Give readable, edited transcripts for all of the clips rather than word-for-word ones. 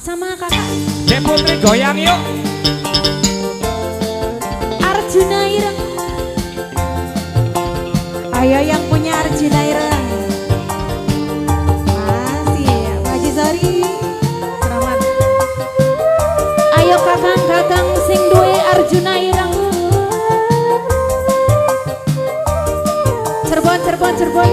Sama kakak Dek Putri goyang yuk. Arjuna Ireng. Ayo yang punya Arjuna Ireng. Masih ya, Pak Haji Sori. Selamat. Ayo kakang-kakang sing duwe Arjuna Ireng. Cirebon, Cirebon, Cirebon.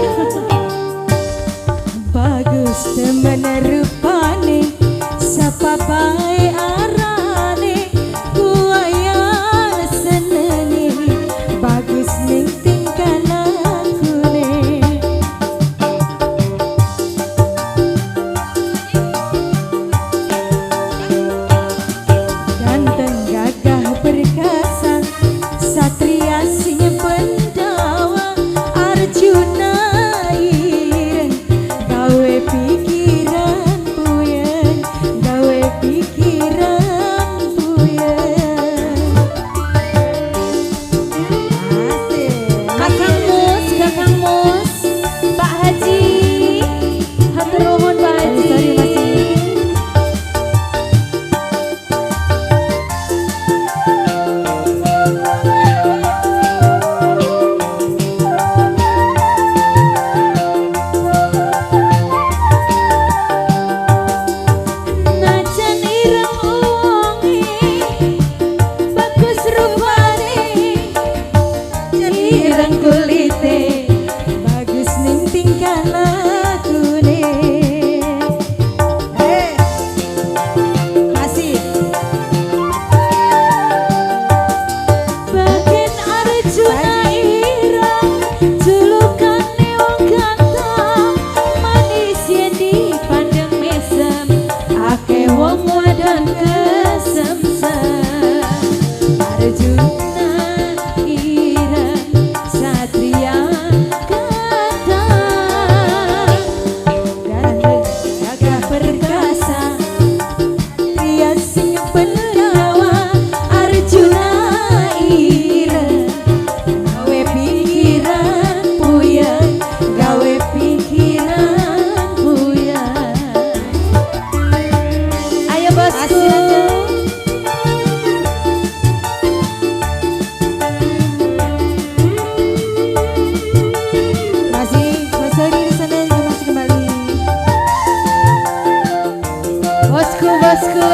Bagus temen rupane, sapa bae arane, kuayan senene, bagus ning tingkah lakune. Ganteng gagah perkasa, satria sing pendawa, Arjuna Ireng gawe pikiran puyeng, gawe pikiran puyeng. Kakang Mus, Kakang Mus, Pak Haji, hatur nuhun Pak Haji. Najan ireng wonge, bagus rupane, ireng kulite, bagus ning tingkah lakune. Kasih. Bagian Arjuna Ireng, julukane wong ganteng, manis yen dipandang mesem, akeh wong wadon kesemsem. Arjuna Ireng, satria ganteng, ganteng gagah perkasa, pria sing pendawa, Arjuna Ireng gawe pikiran puyeng, gawe pikiran puyeng. Ayo bosku. Masih Bosori di sana juga masih kembali. Bosku, bosku.